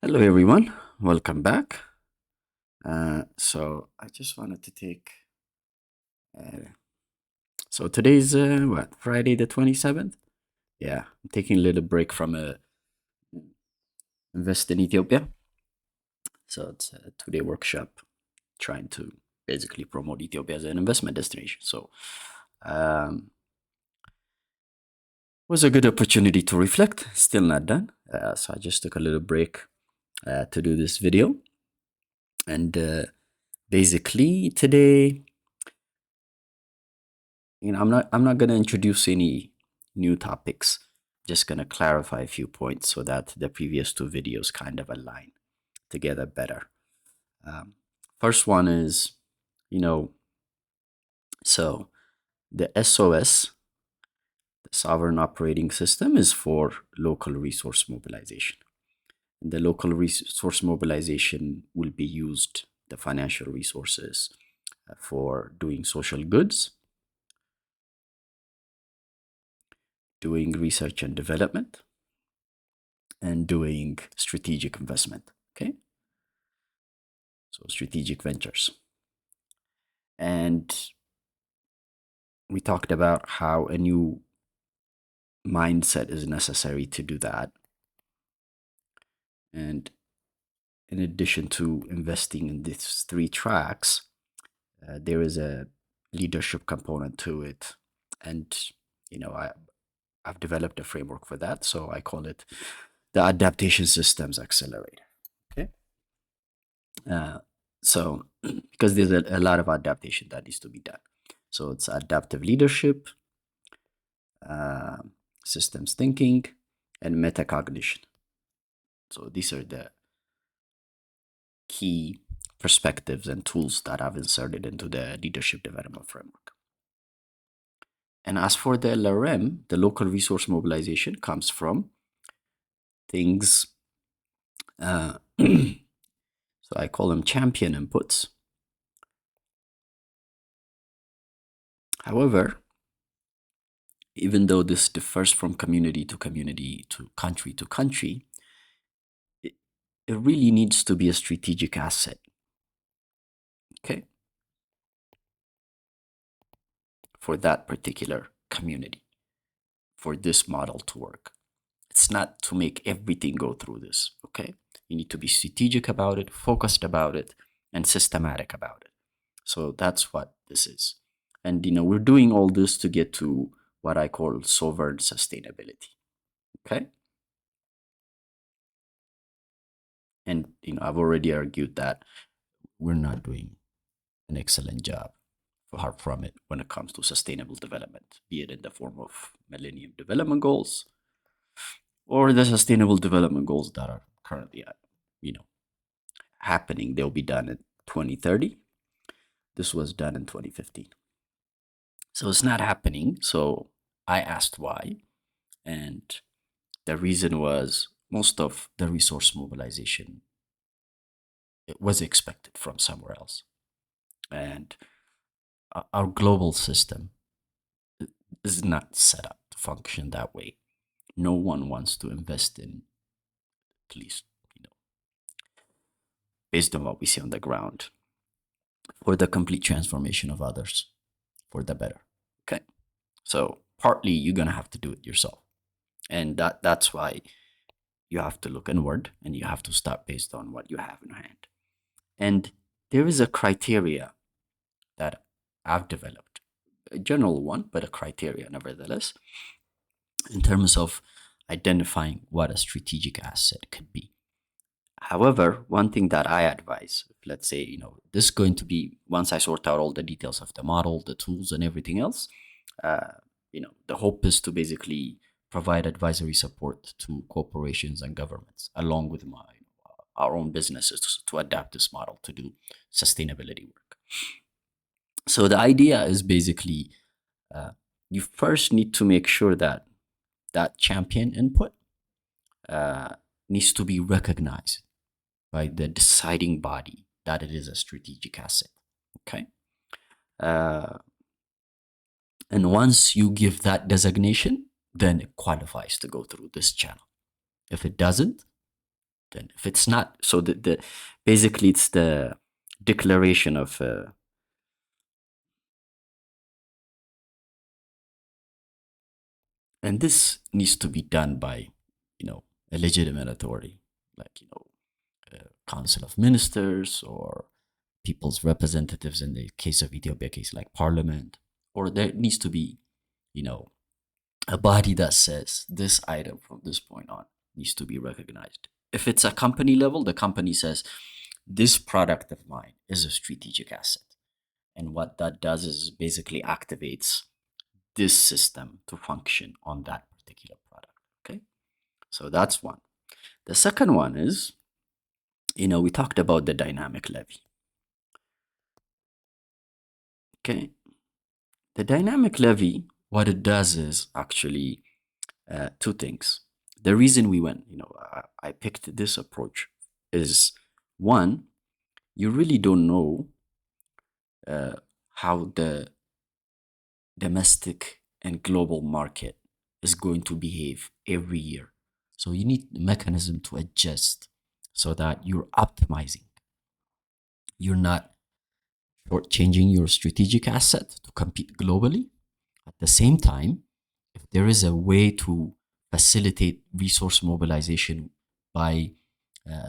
Hello, everyone. Welcome back. So I just wanted to take. Uh, so today's what Friday the 27th. Yeah, I'm taking a little break from Invest in Ethiopia. So it's a 2-day workshop trying to basically promote Ethiopia as an investment destination. So um, was a good opportunity to reflect. Still not done. So I just took a little break to do this video, and basically today I'm not going to introduce any new topics. Just going to clarify a few points so that the previous two videos kind of align together better. Um, First one is, you know, so the SOS, the Sovereign Operating System, is for local resource mobilization. And the local resource mobilization will be used, the financial resources, for doing social goods, doing research and development, and doing strategic investment. Okay. So strategic ventures. And we talked about how a new mindset is necessary to do that. And in addition to investing in these three tracks, there is a leadership component to it. And, I've developed a framework for that. So I call it the Adaptation Systems Accelerator. Okay. So, because there's a lot of adaptation that needs to be done. So it's adaptive leadership, uh, systems thinking, and metacognition. So these are the key perspectives and tools that I've inserted into the leadership development framework. And as for the LRM, the local resource mobilization comes from things, so I call them champion inputs. However, even though this differs from community to community to country, it really needs to be a strategic asset. Okay. For that particular community, for this model to work. It's not to make everything go through this. Okay. You need to be strategic about it, focused about it, and systematic about it. So that's what this is. And, we're doing all this to get to what I call sovereign sustainability. Okay. And, I've already argued that we're not doing an excellent job, far from it, when it comes to sustainable development, be it in the form of Millennium Development Goals or the Sustainable Development Goals that are currently, happening. They'll be done in 2030. This was done in 2015. So it's not happening. So I asked why. And the reason was most of the resource mobilization, it was expected from somewhere else. And our global system is not set up to function that way. No one wants to invest in, at least, based on what we see on the ground, for the complete transformation of others for the better. Okay. So partly you're gonna have to do it yourself. And that's why you have to look inward and you have to start based on what you have in hand. And there is a criteria that I've developed, a general one, but a criteria nevertheless, in terms of identifying what a strategic asset could be. However, one thing that I advise, let's say, this is going to be, once I sort out all the details of the model, the tools, and everything else, the hope is to basically provide advisory support to corporations and governments, along with our own businesses, to adapt this model to do sustainability work. So the idea is basically, you first need to make sure that that champion input needs to be recognized by the deciding body that it is a strategic asset. Okay. And once you give that designation, then it qualifies to go through this channel. If it doesn't, Then if it's not, so the basically it's the declaration of and this needs to be done by, a legitimate authority, like, council of ministers or people's representatives in the case of Ethiopia case, like parliament, or there needs to be, you know, a body that says this item from this point on needs to be recognized. If it's a company level, the company says this product of mine is a strategic asset. And what that does is basically activates this system to function on that particular product. Okay. So that's one. The second one is, we talked about the dynamic levy. Okay. The dynamic levy, what it does is actually two things. The reason we went, I picked this approach is one, you really don't know how the domestic and global market is going to behave every year. So you need a mechanism to adjust so that you're optimizing. You're not shortchanging your strategic asset to compete globally. At the same time, if there is a way to facilitate resource mobilization by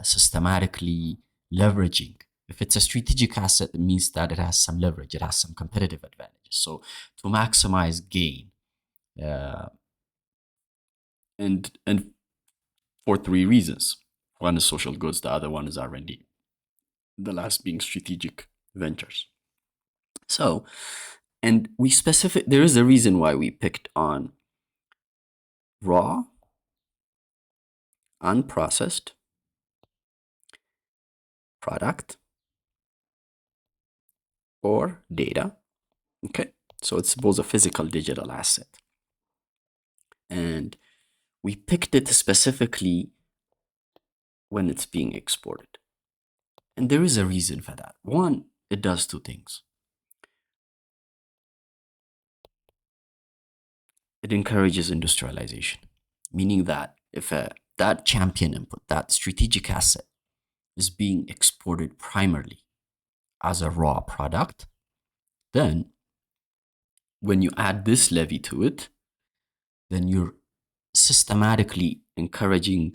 systematically leveraging, if it's a strategic asset, it means that it has some leverage, it has some competitive advantages. So to maximize gain, and for three reasons. One is social goods, the other one is R&D, the last being strategic ventures. So, and there is a reason why we picked on raw, unprocessed product or data. Okay. So it's both a physical digital asset. And we picked it specifically when it's being exported. And there is a reason for that. One, it does two things. It encourages industrialization, meaning that if that champion input, that strategic asset, is being exported primarily as a raw product, then when you add this levy to it, then you're systematically encouraging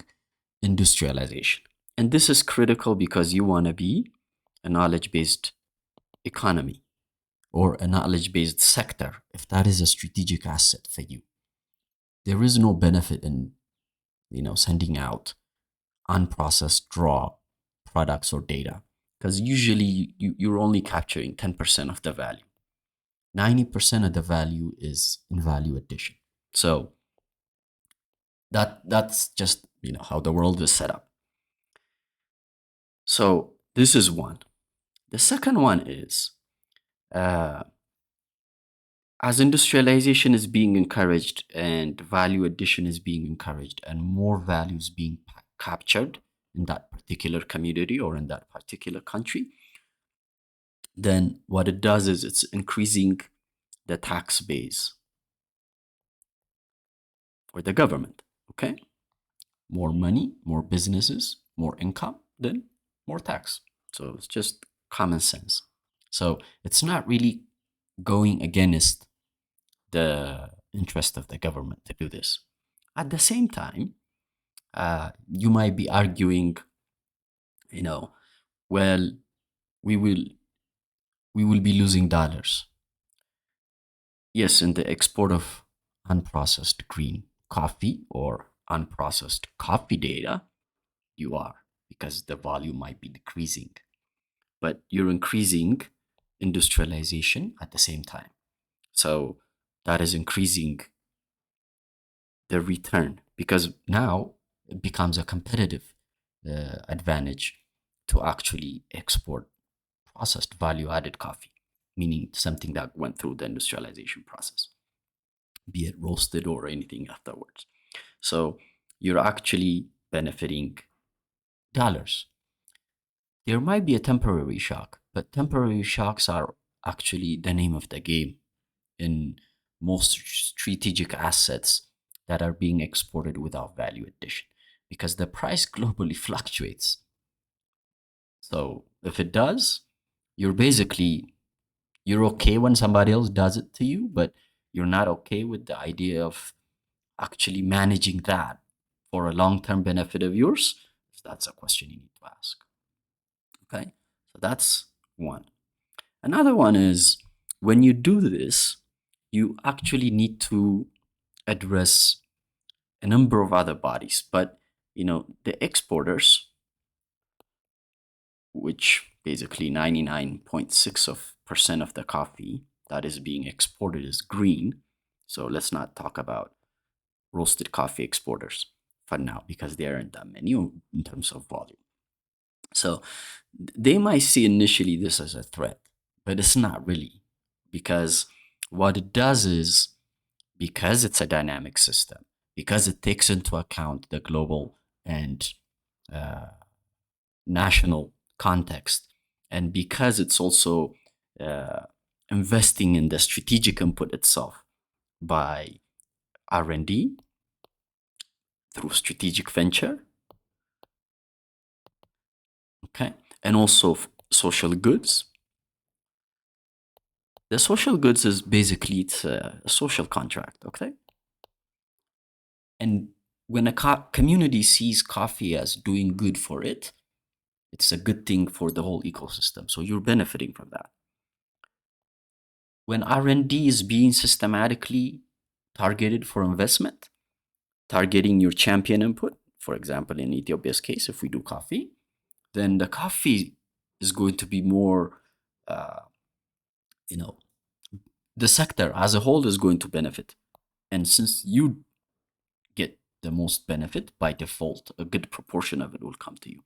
industrialization. And this is critical because you want to be a knowledge-based economy or a knowledge-based sector if that is a strategic asset for you. There is no benefit in, sending out unprocessed raw products or data because usually you're only capturing 10% of the value. 90% of the value is in value addition. So that's just, how the world is set up. So this is one. The second one is, as industrialization is being encouraged and value addition is being encouraged and more values being captured in that particular community or in that particular country, then what it does is it's increasing the tax base for the government. Okay. More money, more businesses, more income, then more tax. So it's just common sense. So it's not really going against the interest of the government to do this. At the same time, you might be arguing, well, we will be losing dollars. Yes, in the export of unprocessed green coffee or unprocessed coffee data, you are, because the volume might be decreasing, but you're increasing industrialization at the same time. So that is increasing the return because now it becomes a competitive advantage to actually export processed value added coffee, meaning something that went through the industrialization process, be it roasted or anything afterwards. So you're actually benefiting dollars. There might be a temporary shock, but temporary shocks are actually the name of the game in most strategic assets that are being exported without value addition. because the price globally fluctuates. So if it does, you're okay when somebody else does it to you, but you're not okay with the idea of actually managing that for a long-term benefit of yours. That's a question you need to ask. Okay, so that's one. Another one is, when you do this, you actually need to address a number of other bodies, but the exporters, which basically 99.6% of the coffee that is being exported is green. So let's not talk about roasted coffee exporters for now, because they aren't that many in terms of volume. So they might see initially this as a threat, but it's not really, because what it does is, because it's a dynamic system, because it takes into account the global and national context, and because it's also investing in the strategic input itself by R&D through strategic venture, okay, and also social goods. The social goods is basically, it's a social contract, okay? And when a community sees coffee as doing good for it, it's a good thing for the whole ecosystem. So you're benefiting from that. When R&D is being systematically targeted for investment, targeting your champion input, for example, in Ethiopia's case, if we do coffee, then the coffee is going to be more, the sector as a whole is going to benefit. And since you get the most benefit, by default, a good proportion of it will come to you.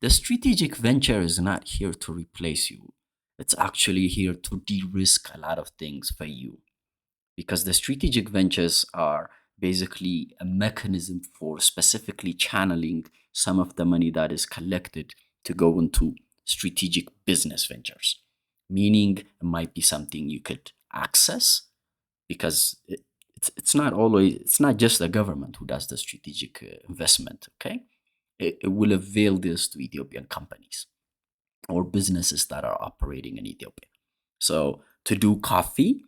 The strategic venture is not here to replace you. It's actually here to de-risk a lot of things for you, because the strategic ventures are basically a mechanism for specifically channeling some of the money that is collected to go into strategic business ventures, meaning it might be something you could access, because it's not just the government who does the strategic investment, okay? It will avail this to Ethiopian companies or businesses that are operating in Ethiopia. So to do coffee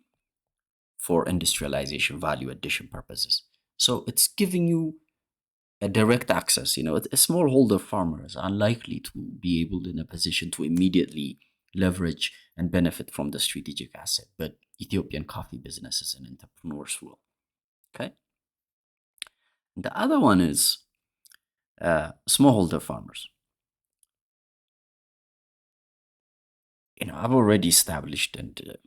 for industrialization, value addition purposes. So it's giving you a direct access. A smallholder farmer is unlikely to be able in a position to immediately leverage and benefit from the strategic asset, but Ethiopian coffee businesses and entrepreneurs will. Okay. The other one is smallholder farmers. I've already established, and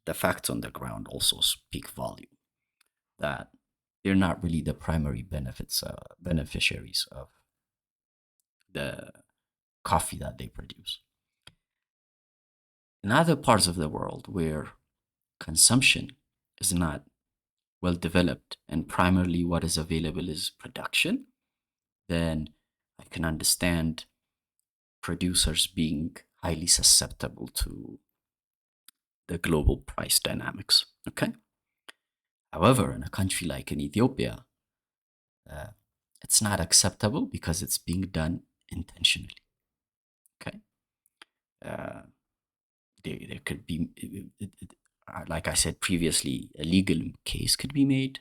the facts on the ground also speak volume, that they're not really the primary beneficiaries of the coffee that they produce. In other parts of the world where consumption is not well developed and primarily what is available is production, then I can understand producers being highly susceptible to the global price dynamics. Okay. However, in a country like in Ethiopia, it's not acceptable because it's being done intentionally. Okay. There could be, like I said previously, a legal case could be made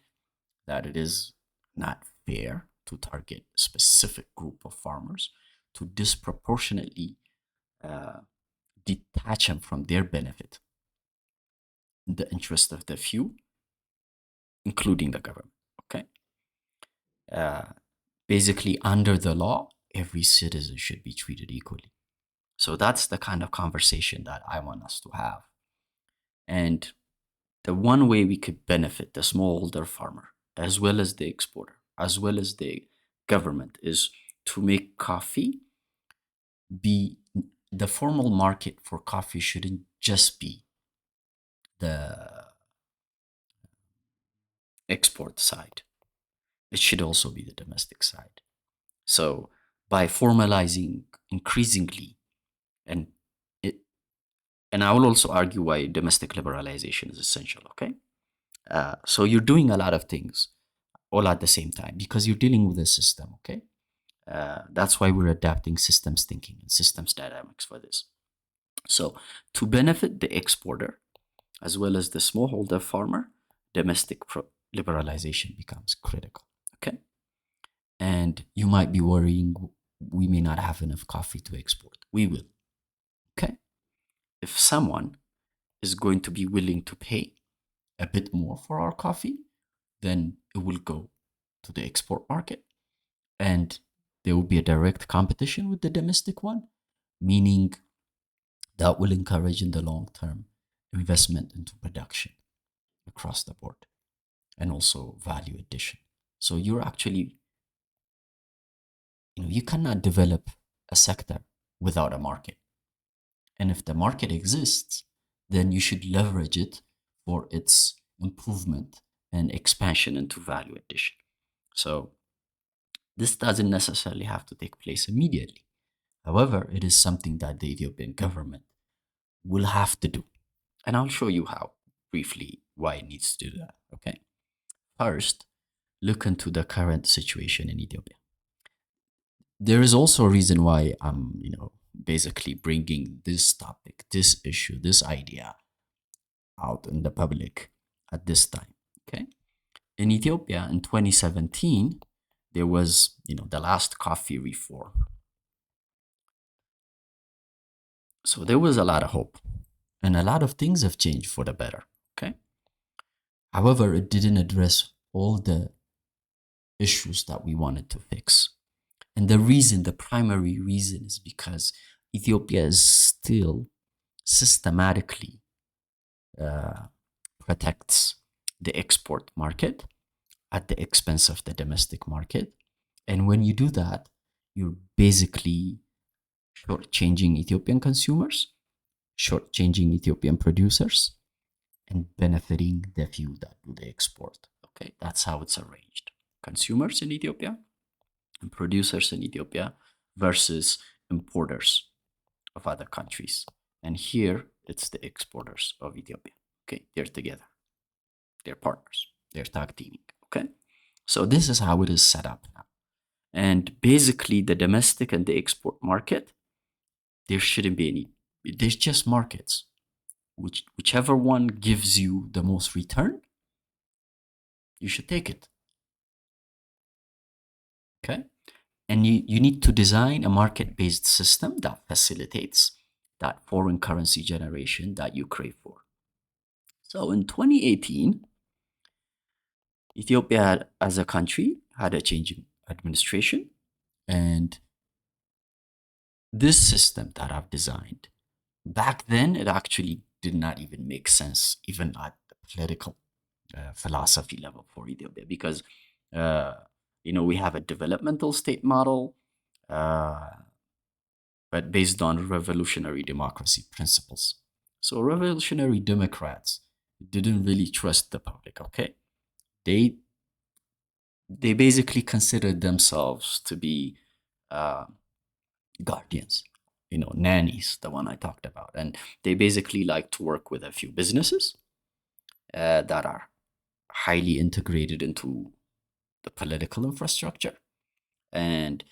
that it is not fair to target a specific group of farmers, to disproportionately detach them from their benefit in the interest of the few, including the government. Okay. Basically, under the law, every citizen should be treated equally. So that's the kind of conversation that I want us to have. And the one way we could benefit the smallholder farmer, as well as the exporter, as well as the government, is to make coffee be the formal market for coffee. Shouldn't just be the export side. It should also be the domestic side. So by formalizing increasingly, and I will also argue why domestic liberalization is essential. Okay. So you're doing a lot of things all at the same time because you're dealing with a system. Okay. That's why we're adapting systems thinking and systems dynamics for this. So to benefit the exporter as well as the smallholder farmer, domestic liberalization becomes critical. Okay. And you might be worrying we may not have enough coffee to export. We will. Okay. If someone is going to be willing to pay a bit more for our coffee, then it will go to the export market and there will be a direct competition with the domestic one, meaning that will encourage in the long term investment into production across the board and also value addition. So you're actually, you cannot develop a sector without a market. And if the market exists, then you should leverage it for its improvement and expansion into value addition. So this doesn't necessarily have to take place immediately. However, it is something that the Ethiopian government will have to do. And I'll show you how briefly why it needs to do that. Okay. First, look into the current situation in Ethiopia. There is also a reason why I'm, basically bringing this topic, this issue, this idea out in the public at this time. Okay. In Ethiopia in 2017, there was, the last coffee reform. So there was a lot of hope and a lot of things have changed for the better. Okay. However, it didn't address all the issues that we wanted to fix. And the primary reason is because Ethiopia is still systematically protects the export market at the expense of the domestic market. And when you do that, you're basically shortchanging Ethiopian consumers, shortchanging Ethiopian producers, and benefiting the few that do the export. Okay, that's how it's arranged. Consumers in Ethiopia and producers in Ethiopia versus importers of other countries. And here it's the exporters of Ethiopia. Okay, they're together. They're partners. They're tag teaming. Okay, so this is how it is set up now. And basically, the domestic and the export market, there shouldn't be any. There's just markets. Whichever one gives you the most return, you should take it. Okay, and you need to design a market-based system that facilitates that foreign currency generation that you crave for. So in 2018, Ethiopia as a country had a change in administration, and this system that I've designed, back then it actually did not even make sense, even at the political philosophy level for Ethiopia, because we have a developmental state model, but based on revolutionary democracy principles. So revolutionary Democrats didn't really trust the public. Okay, they basically considered themselves to be guardians, nannies, the one I talked about. And they basically like to work with a few businesses that are highly integrated into the political infrastructure and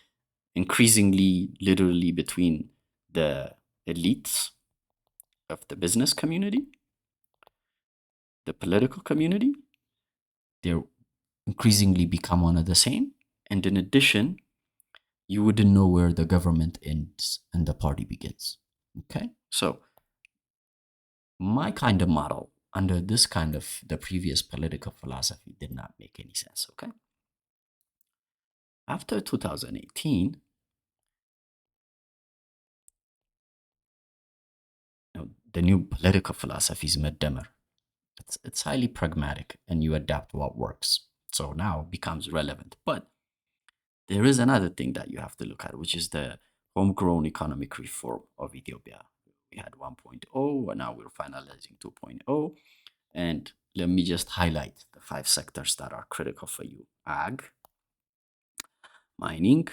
increasingly literally between the elites of the business community, the political community. They're increasingly become one of the same. And in addition, you wouldn't know where the government ends and the party begins. Okay, so my kind of model under this kind of the previous political philosophy did not make any sense. Okay, after 2018, the new political philosophy is Meddemer. It's highly pragmatic and you adapt what works. So now it becomes relevant. But there is another thing that you have to look at, which is the homegrown economic reform of Ethiopia. We had 1.0, and now we're finalizing 2.0. And let me just highlight the 5 sectors that are critical for you: ag, mining,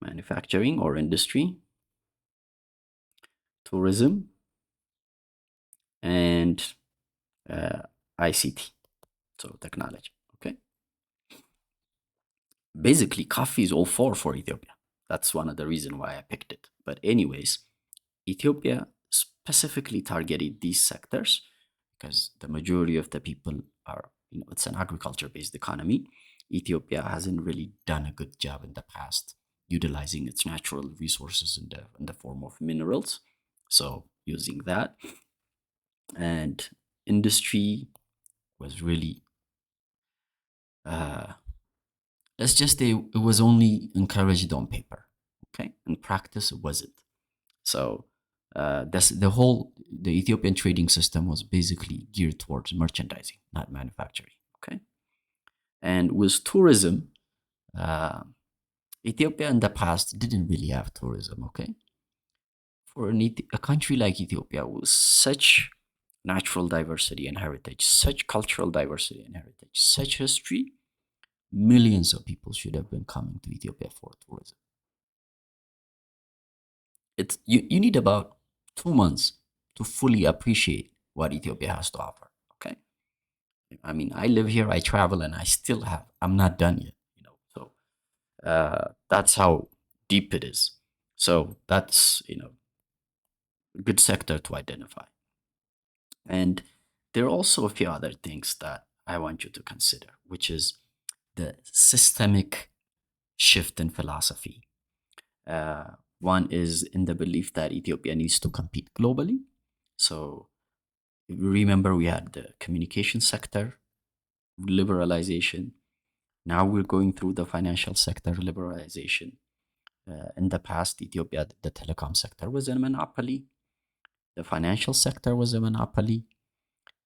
manufacturing or industry, tourism, and ICT, so technology. Okay. basically coffee is all for Ethiopia. That's one of the reasons why I picked it. But anyways, Ethiopia specifically targeted these sectors because the majority of the people are, it's an agriculture-based economy. Ethiopia hasn't really done a good job in the past utilizing its natural resources in the form of minerals. So using that, and industry was really, uh, let's just say it was only encouraged on paper. Okay, in practice it wasn't. So the Ethiopian trading system was basically geared towards merchandising, not manufacturing. Okay, and with tourism, uh, Ethiopia in the past didn't really have tourism. Okay, for a country like Ethiopia with such natural diversity and heritage, such cultural diversity and heritage, such history, millions of people should have been coming to Ethiopia for tourism. You need about 2 months to fully appreciate what Ethiopia has to offer. Okay, I mean, I live here, I travel, and I still have. I'm not done yet. So that's how deep it is. So that's a good sector to identify. And there are also a few other things that I want you to consider, which is the systemic shift in philosophy. One is in the belief that Ethiopia needs to compete globally. So remember, we had the communication sector liberalization. Now we're going through the financial sector liberalization. In the past, Ethiopia, the telecom sector was a monopoly. The financial sector was a monopoly.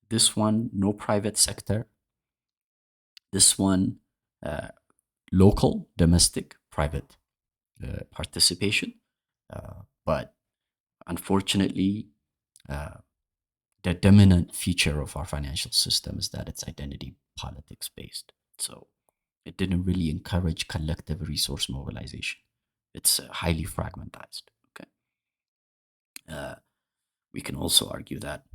This one, no private sector. This one, uh, local, domestic, private participation. But unfortunately, uh, the dominant feature of our financial system is that it's identity politics based. So it didn't really encourage collective resource mobilization. It's highly fragmentized. Okay, uh, we can also argue that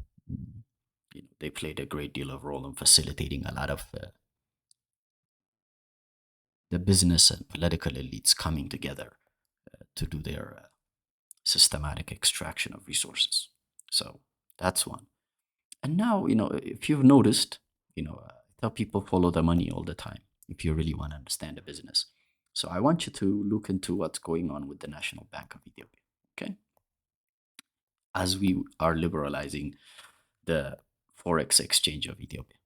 they played a great deal of role in facilitating a lot of the business and political elites coming together to do their systematic extraction of resources. So that's one. And now, if you've noticed, I tell people follow the money all the time if you really want to understand the business. So I want you to look into what's going on with the National Bank of Ethiopia. Okay, as we are liberalizing the Forex exchange of Ethiopia,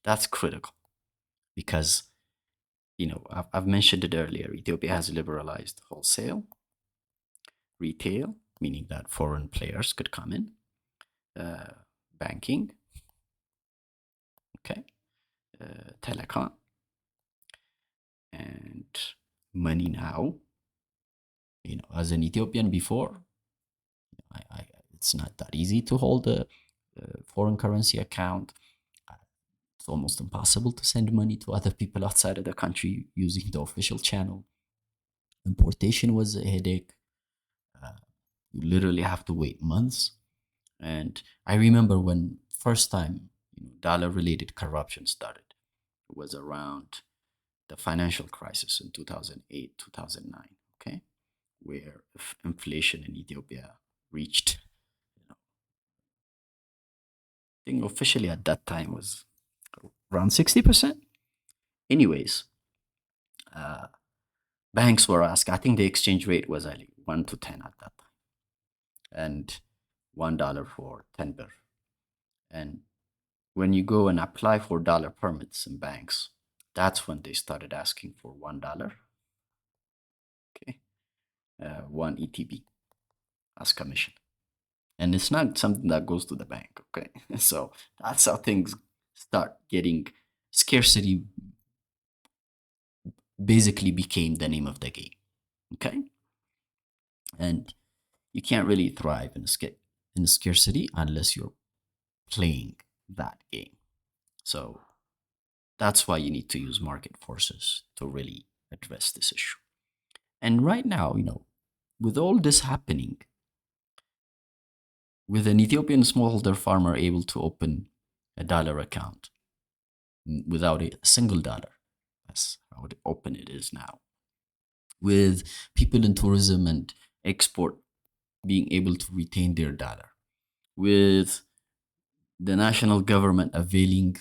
that's critical because I've mentioned it earlier. Ethiopia has liberalized wholesale, retail, meaning that foreign players could come in, uh, banking, okay, telecom, and money now. As an Ethiopian before, it's not that easy to hold a foreign currency account. It's almost impossible to send money to other people outside of the country using the official channel. Importation was a headache. Uh, you literally have to wait months. And I remember when first time dollar-related corruption started. It was around the financial crisis in 2008, 2009. Okay, where inflation in Ethiopia reached, I think officially at that time was around 60%. Anyways, uh, banks were asked, I think the exchange rate was like 1 to 10 at that time, and $1 for 10 birr. And when you go and apply for dollar permits in banks, that's when they started asking for $1, okay, 1 ETB as commission. And it's not something that goes to the bank, okay? So that's how things start getting, scarcity basically became the name of the game, okay? And you can't really thrive in scarcity unless you're playing that game. So that's why you need to use market forces to really address this issue. And right now, with all this happening, with an Ethiopian smallholder farmer able to open a dollar account without a single dollar, that's how open it is now, with people in tourism and export being able to retain their dollar, with the national government availing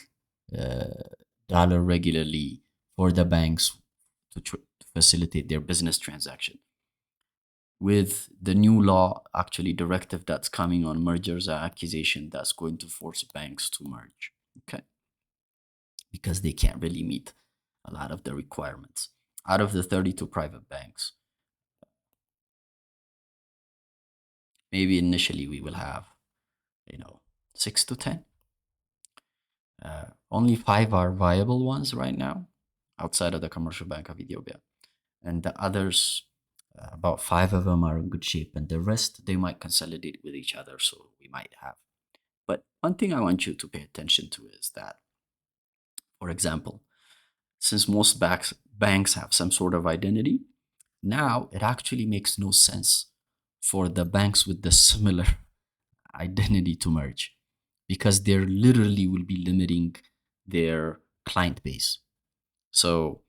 uh, dollar regularly for the banks to facilitate their business transaction, with the new law, actually directive that's coming on mergers and acquisition, that's going to force banks to merge, okay, because they can't really meet a lot of the requirements. Out of the 32 private banks, maybe initially we will have, 6 to 10. Only 5 are viable ones right now, outside of the Commercial Bank of Ethiopia. And the others, about 5 of them are in good shape, and the rest, they might consolidate with each other. So we might have. But one thing I want you to pay attention to is that, for example, since most banks have some sort of identity, now it actually makes no sense for the banks with the similar identity to merge, because they literally will be limiting their client base. So,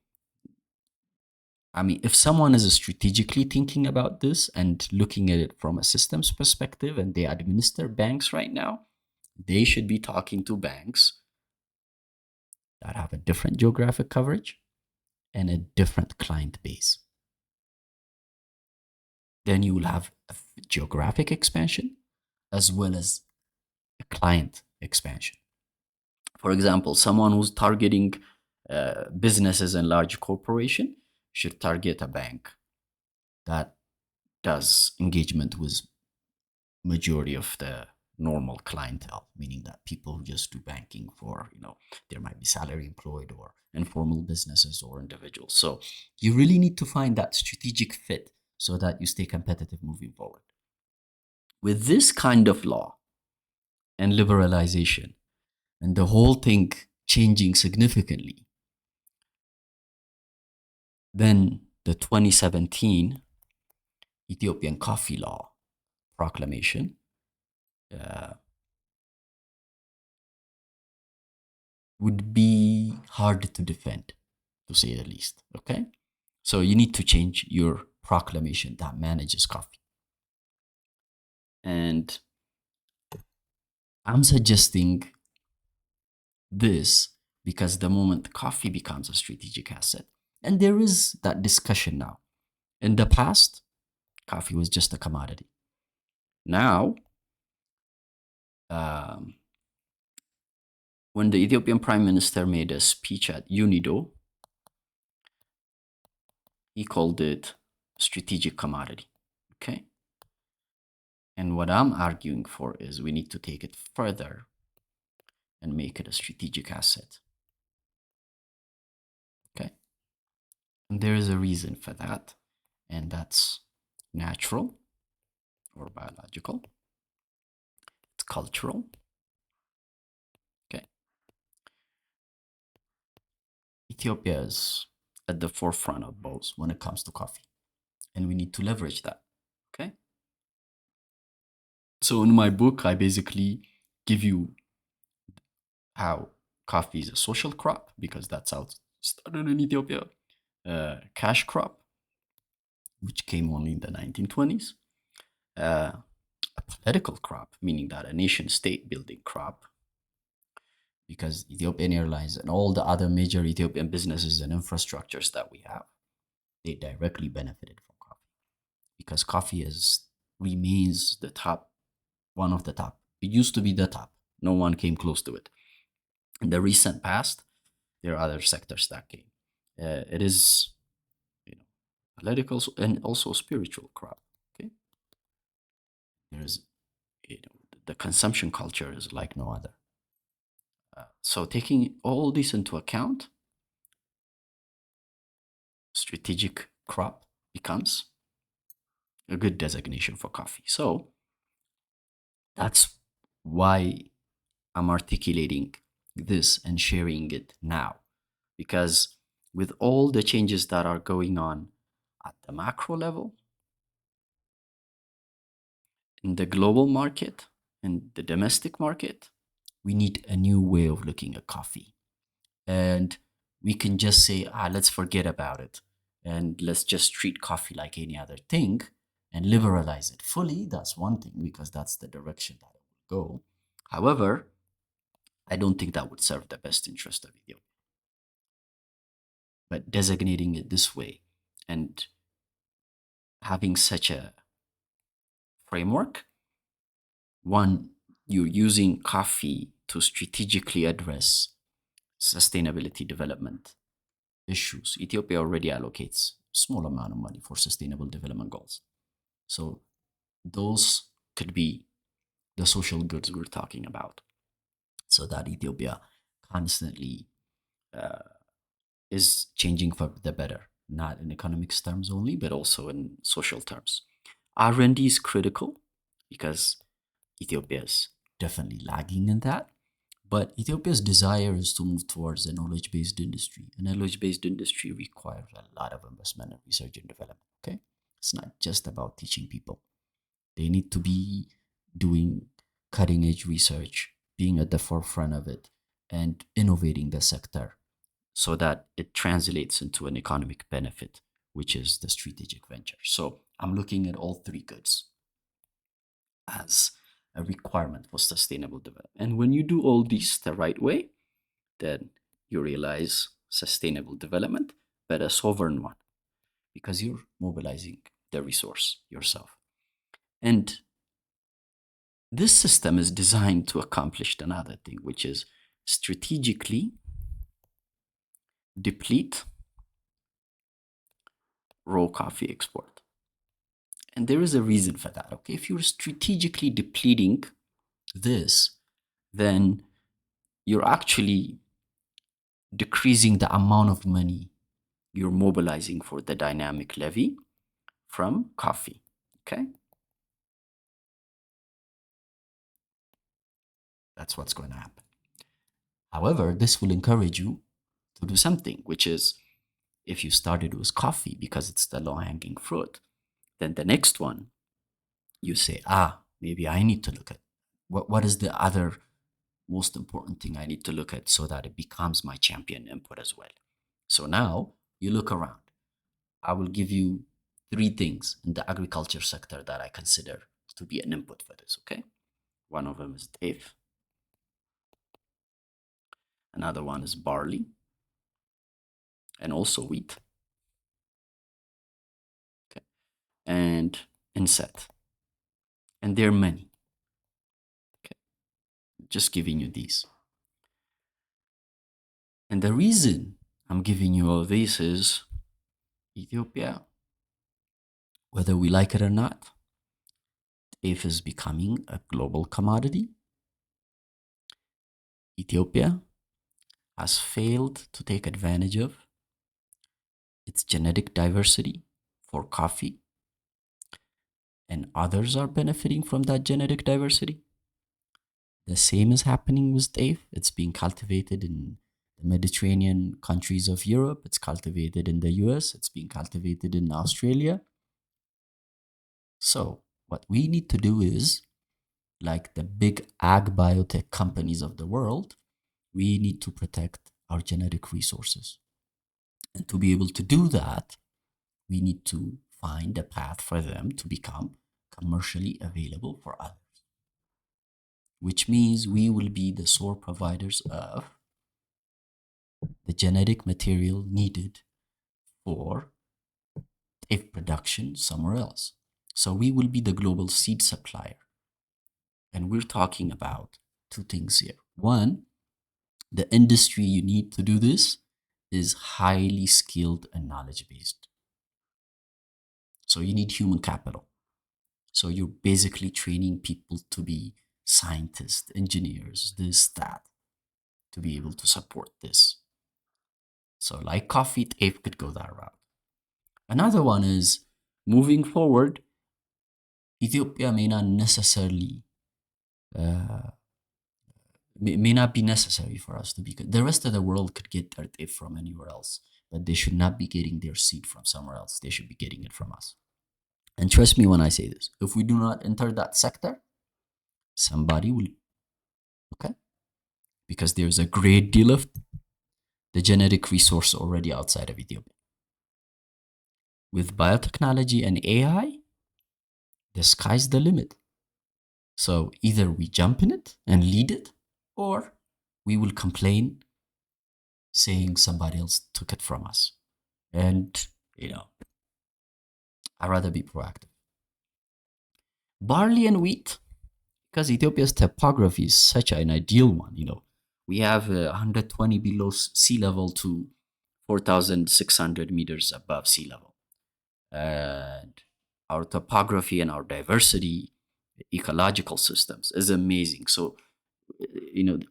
I mean, if someone is strategically thinking about this and looking at it from a systems perspective, and they administer banks right now, they should be talking to banks that have a different geographic coverage and a different client base. Then you will have a geographic expansion as well as a client expansion. For example, someone who's targeting businesses and large corporation should target a bank that does engagement with majority of the normal clientele, meaning that people who just do banking for, there might be salary employed or informal businesses or individuals. So you really need to find that strategic fit so that you stay competitive moving forward. With this kind of law and liberalization and the whole thing changing significantly, then the 2017 Ethiopian Coffee Law Proclamation would be hard to defend, to say the least. Okay? So you need to change your proclamation that manages coffee. And I'm suggesting this because the moment coffee becomes a strategic asset, and there is that discussion now. In the past, coffee was just a commodity. Now, when the Ethiopian Prime Minister made a speech at UNIDO, he called it strategic commodity. Okay? And what I'm arguing for is we need to take it further and make it a strategic asset. Okay? And there is a reason for that, and that's natural or biological. It's cultural. Okay. Ethiopia is at the forefront of both when it comes to coffee, and we need to leverage that. Okay. So in my book, I basically give you how coffee is a social crop, because that's how it started in Ethiopia. Cash crop, which came only in the 1920s. A political crop, meaning that a nation state building crop, because Ethiopian Airlines and all the other major Ethiopian businesses and infrastructures that we have, they directly benefited from coffee, because coffee remains the top, one of the top. It used to be the top. No one came close to it. In the recent past, there are other sectors that came. It is, political and also spiritual crop. Okay, there's, the consumption culture is like no other. So taking all this into account, strategic crop becomes a good designation for coffee. So that's why I'm articulating this and sharing it now, because with all the changes that are going on at the macro level, in the global market, in the domestic market, we need a new way of looking at coffee. And we can just say, let's forget about it and let's just treat coffee like any other thing and liberalize it fully. That's one thing, because that's the direction that it will go. However, I don't think that would serve the best interest of Ethiopia. But designating it this way and having such a framework, one, you're using coffee to strategically address sustainability development issues. Ethiopia already allocates small amount of money for sustainable development goals. So those could be the social goods we're talking about. So that Ethiopia constantly is changing for the better, not in economics terms only, but also in social terms. R&D is critical because Ethiopia is definitely lagging in that. But Ethiopia's desire is to move towards a knowledge-based industry. A knowledge-based industry requires a lot of investment in research and development. Okay, it's not just about teaching people. They need to be doing cutting-edge research, being at the forefront of it, and innovating the sector so that it translates into an economic benefit, which is the strategic venture. So I'm looking at all three goods as a requirement for sustainable development. And when you do all these the right way, then you realize sustainable development, but a sovereign one, because you're mobilizing the resource yourself. And this system is designed to accomplish another thing, which is strategically deplete raw coffee export. And there is a reason for that. Okay, if you're strategically depleting this, then you're actually decreasing the amount of money you're mobilizing for the dynamic levy from coffee. Okay, that's what's going to happen. However, this will encourage you to do something, which is, if you started with coffee because it's the low hanging fruit, then the next one you say, maybe I need to look at what is the other most important thing I need to look at so that it becomes my champion input as well. So now you look around. I will give you three things in the agriculture sector that I consider to be an input for this, okay? One of them is teff. Another one is barley and also wheat. Okay. And inset. And there are many. Okay. Just giving you these. And the reason I'm giving you all this is Ethiopia, whether we like it or not, teff is becoming a global commodity. Ethiopia has failed to take advantage of its genetic diversity for coffee, and others are benefiting from that genetic diversity. The same is happening with teff. It's being cultivated in the Mediterranean countries of Europe. It's cultivated in the US. It's being cultivated in Australia. So what we need to do is, like the big ag biotech companies of the world, we need to protect our genetic resources. And to be able to do that, we need to find a path for them to become commercially available for others, which means we will be the sole providers of the genetic material needed for teff production somewhere else. So we will be the global seed supplier. And we're talking about two things here. One, the industry you need to do this is highly skilled and knowledge based. So you need human capital. So you're basically training people to be scientists, engineers, this, that, to be able to support this. So like coffee, teff could go that route. Another one is, moving forward, Ethiopia may not necessarily uh, may not be necessary for us to be good. The rest of the world could get their teff from anywhere else, but they should not be getting their seed from somewhere else. They should be getting it from us. And trust me when I say this, if we do not enter that sector, somebody will, okay? Because there's a great deal of the genetic resource already outside of Ethiopia. With biotechnology and AI, the sky's the limit. So either we jump in it and lead it, or we will complain saying somebody else took it from us. And, I'd rather be proactive. Barley and wheat, because Ethiopia's topography is such an ideal one. We have 120 below sea level to 4,600 meters above sea level. And our topography and our diversity, ecological systems is amazing. So,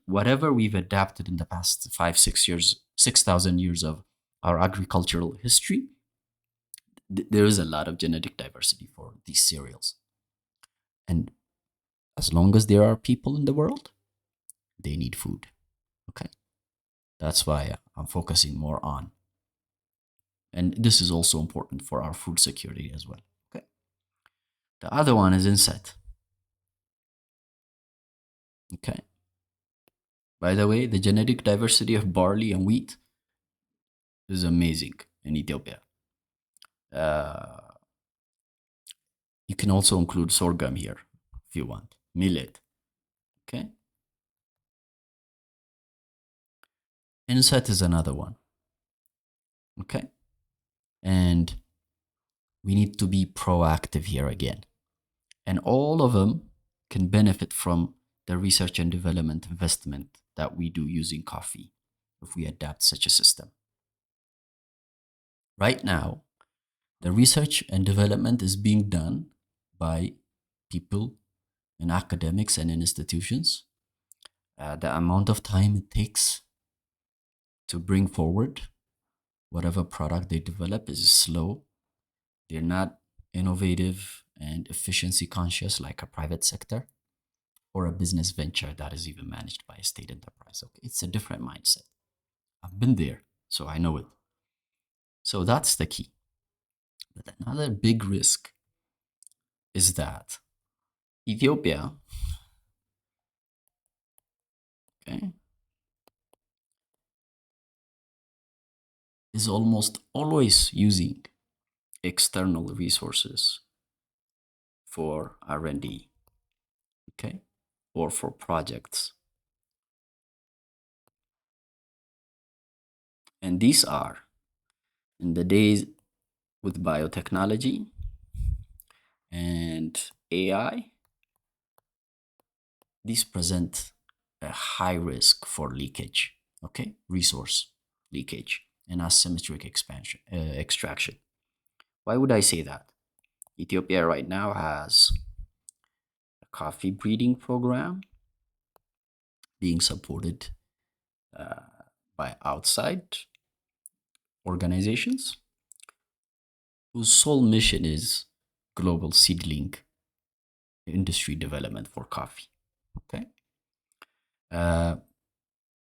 whatever we've adapted in the past 5-6 years, 6,000 years of our agricultural history, there is a lot of genetic diversity for these cereals. And as long as there are people in the world, they need food. Okay. That's why I'm focusing more on. And this is also important for our food security as well. Okay. The other one is inset. Okay. By the way, the genetic diversity of barley and wheat is amazing in Ethiopia. You can also include sorghum here if you want, millet. Okay. Inset is another one. Okay. And we need to be proactive here again. And all of them can benefit from the research and development investment that we do using coffee if we adapt such a system. Right now, the research and development is being done by people in academics and in institutions. The amount of time it takes to bring forward whatever product they develop is slow. They're not innovative and efficiency conscious like a private sector or a business venture that is even managed by a state enterprise. Okay, it's a different mindset. I've been there, so I know it. So that's the key. But another big risk is that Ethiopia, okay, is almost always using external resources for R&D, okay, or for projects. And these are, in the days with biotechnology and AI, these present a high risk for leakage, okay, resource leakage and asymmetric extraction. Why would I say that? Ethiopia right now has a coffee breeding program being supported by outside organizations whose sole mission is global seedling industry development for coffee. Okay.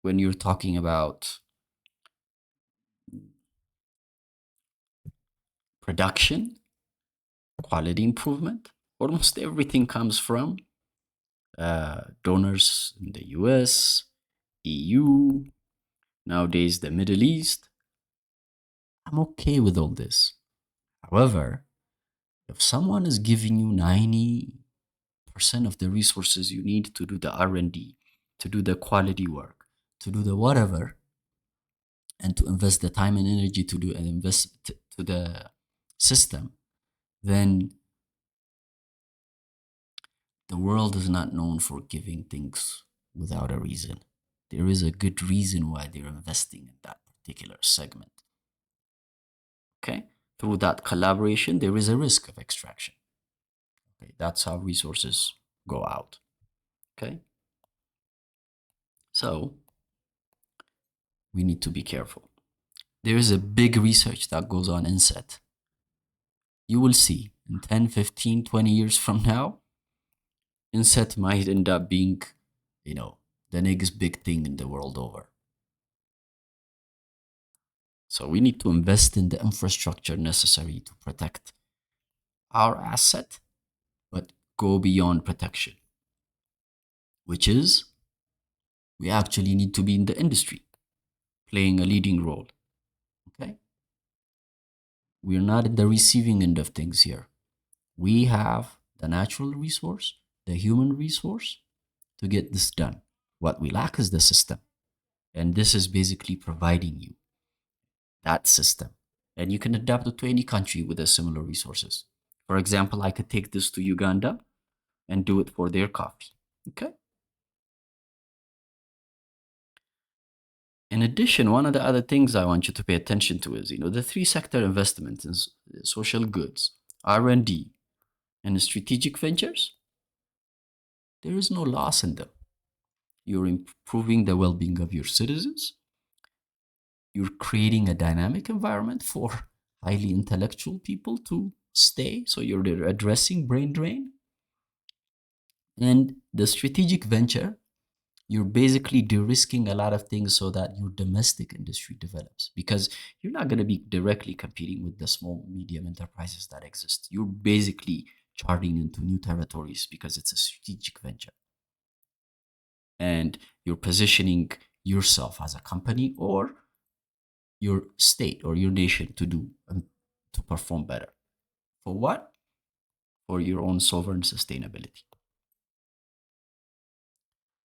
When you're talking about production, quality improvement, almost everything comes from donors in the US, EU, nowadays the Middle East. I'm okay with all this. However, if someone is giving you 90% of the resources you need to do the R&D, to do the quality work, to do the whatever, and to invest the time and energy to do and invest to the system, then the world is not known for giving things without a reason. There is a good reason why they're investing in that particular segment. Okay? Through that collaboration, there is a risk of extraction. Okay? That's how resources go out. Okay? So, we need to be careful. There is a big research that goes on inset. You will see in 10, 15, 20 years from now, inset might end up being, the next big thing in the world over. So we need to invest in the infrastructure necessary to protect our asset, but go beyond protection, which is we actually need to be in the industry, playing a leading role. Okay? We're not at the receiving end of things here. We have the natural resource, the human resource to get this done. What we lack is the system. And this is basically providing you that system. And you can adapt it to any country with a similar resources. For example, I could take this to Uganda and do it for their coffee. Okay. In addition, one of the other things I want you to pay attention to is, the three sector investments in social goods, R&D, and strategic ventures. There is no loss in them. You're improving the well-being of your citizens. You're creating a dynamic environment for highly intellectual people to stay. So you're addressing brain drain. And the strategic venture, you're basically de-risking a lot of things so that your domestic industry develops, because you're not going to be directly competing with the small medium enterprises that exist. You're basically charting into new territories because it's a strategic venture, and you're positioning yourself as a company or your state or your nation to do to perform better. For what? For your own sovereign sustainability.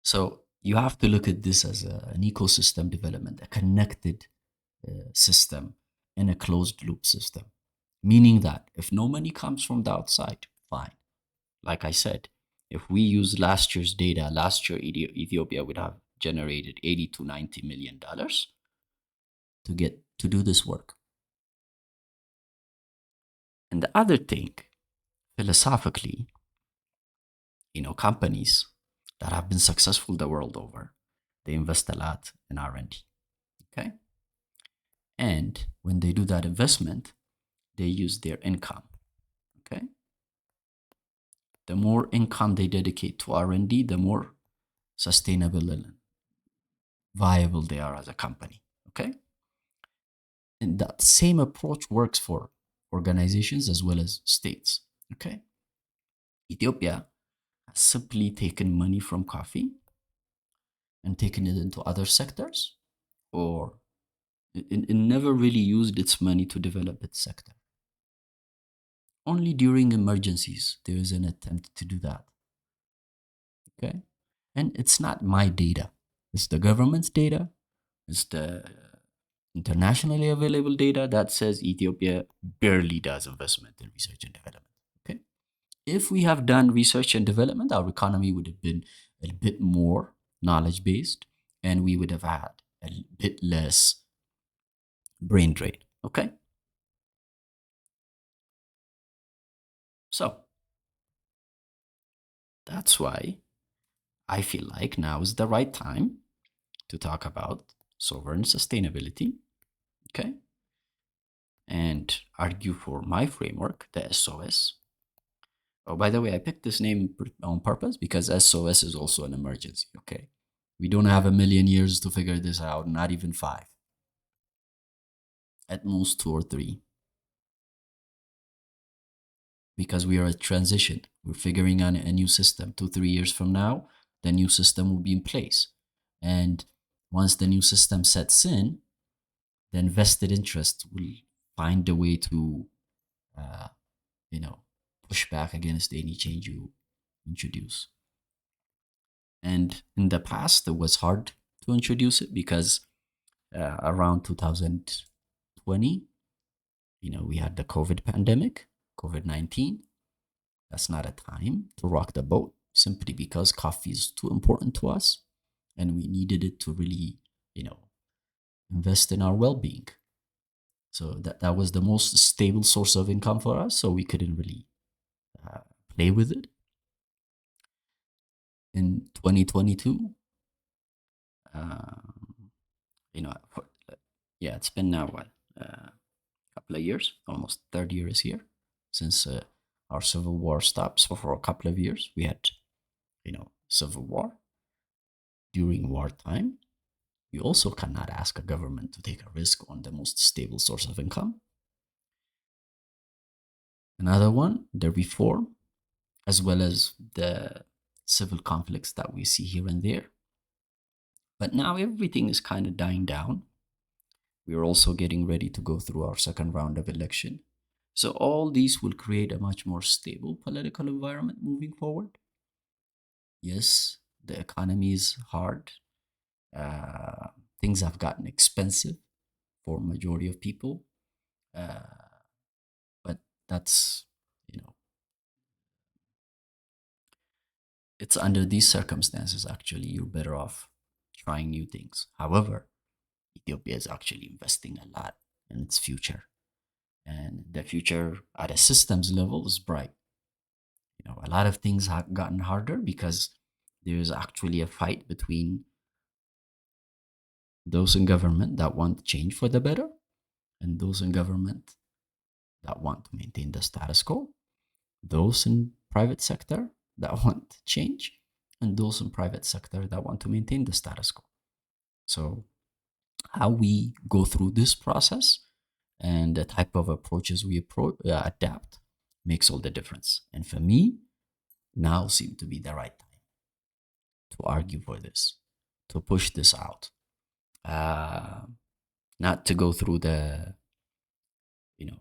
So you have to look at this as an ecosystem development, a connected system in a closed loop system. Meaning that if no money comes from the outside, fine. Like I said, if we use last year's data, last year Ethiopia would have generated 80 to 90 million dollars to do this work. And the other thing, philosophically, companies that have been successful the world over, they invest a lot in R&D. Okay? And when they do that investment, they use their income. Okay? The more income they dedicate to R&D, the more sustainable and viable they are as a company. Okay? And that same approach works for organizations as well as states. Okay? Ethiopia has simply taken money from coffee and taken it into other sectors, or it never really used its money to develop its sector. Only during emergencies there is an attempt to do that. Okay? And it's not my data. It's the government's data. It's the internationally available data that says Ethiopia barely does investment in research and development. Okay? If we have done research and development, our economy would have been a bit more knowledge based, and we would have had a bit less brain drain. Okay? So that's why I feel like now is the right time to talk about sovereign sustainability. Okay? And argue for my framework, the SOS. Oh, by the way, I picked this name on purpose because SOS is also an emergency. Okay? We don't have a million years to figure this out, not even 5. At most 2 or 3. Because we are at transition. We're figuring out a new system. 2, 3 years from now, the new system will be in place. And once the new system sets in, the invested interest will find a way to, push back against any change you introduce. And in the past, it was hard to introduce it because around 2020, we had the COVID pandemic, COVID-19. That's not a time to rock the boat simply because coffee is too important to us and we needed it to really, invest in our well-being. So that was the most stable source of income for us. So we couldn't really play with it. In 2022, it's been now a couple of years, almost third year is here since our civil war stopped. So for a couple of years, we had, civil war. During wartime, you also cannot ask a government to take a risk on the most stable source of income. Another one, the reform, as well as the civil conflicts that we see here and there. But now everything is kind of dying down. We're also getting ready to go through our second round of election. So all these will create a much more stable political environment moving forward. Yes, the economy is hard. Uh, Things have gotten expensive for majority of people, uh, but that's you know it's under these circumstances actually you're better off trying new things. However, Ethiopia is actually investing a lot in its future, and the future at a systems level is bright. A lot of things have gotten harder because there's actually a fight between those in government that want change for the better and those in government that want to maintain the status quo, those in private sector that want change, and those in private sector that want to maintain the status quo. So how we go through this process and the type of approaches we adapt makes all the difference. And for me, now seemed to be the right time to argue for this, to push this out, uh, not to go through you know,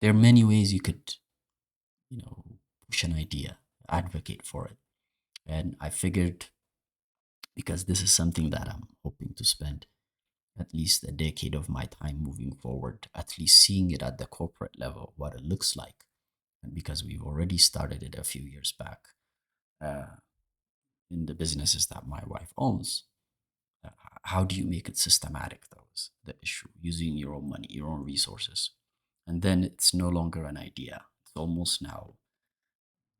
there are many ways you could, push an idea, advocate for it. And I figured because this is something that I'm hoping to spend at least a decade of my time moving forward, at least seeing it at the corporate level, what it looks like. And because we've already started it a few years back uh, in the businesses that my wife owns, how do you make it systematic, though, is the issue, using your own money, your own resources. And then it's no longer an idea. It's almost now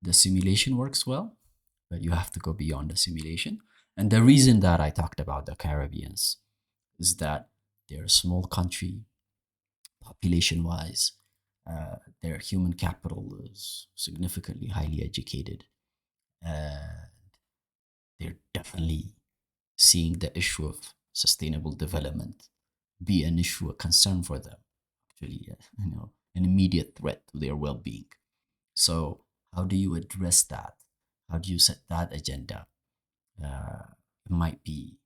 the simulation works well, but you have to go beyond the simulation. And the reason that I talked about the Caribbeans is that they're a small country, population wise. Their human capital is significantly highly educated. Uh, they're definitely seeing the issue of sustainable development be an issue, a concern for them, actually, an immediate threat to their well being. So, how do you address that? How do you set that agenda? It might be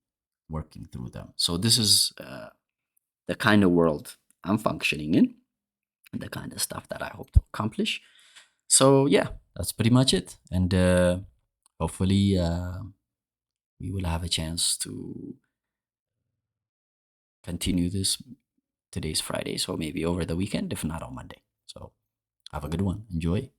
working through them. So, this is the kind of world I'm functioning in, and the kind of stuff that I hope to accomplish. So, yeah, that's pretty much it. And hopefully, we will have a chance to continue this. Today's Friday, so maybe over the weekend, if not on Monday. So have a good one. Enjoy.